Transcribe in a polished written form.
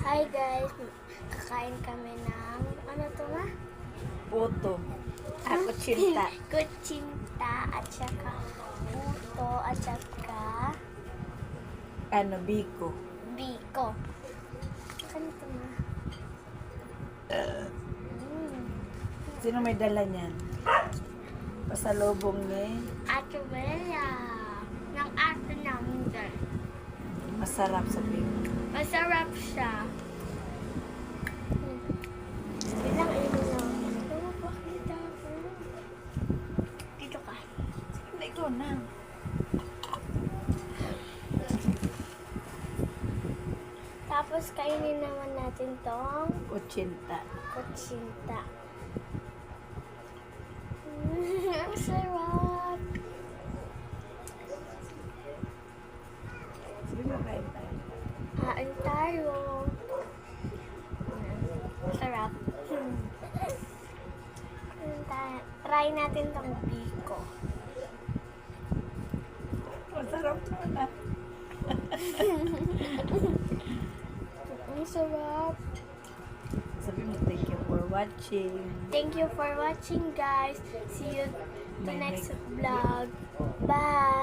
Hi guys, kakain kami ng, ano to nga? Puto. Kutsinta. Kutsinta at saka puto at saka Biko. biko. Ano to nga? Sino may dala niyan? Pasalubong ni Ate Bella. Ng ate namin dyan. masarap sa biko. Masarap siya. Ilang ino na. Oh, bakit ako? Dito ka. Hindi ko na. Tapos kainin naman natin tong Kutsinta. kutsinta. Ang sarap. Sige mo kain tayo. Kain tayo. Sarap. Try natin tong biko. Masarap na. Ang sarap. Sabi mo, thank you for watching. Thank you for watching, guys. See you the My next next vlog. Bye.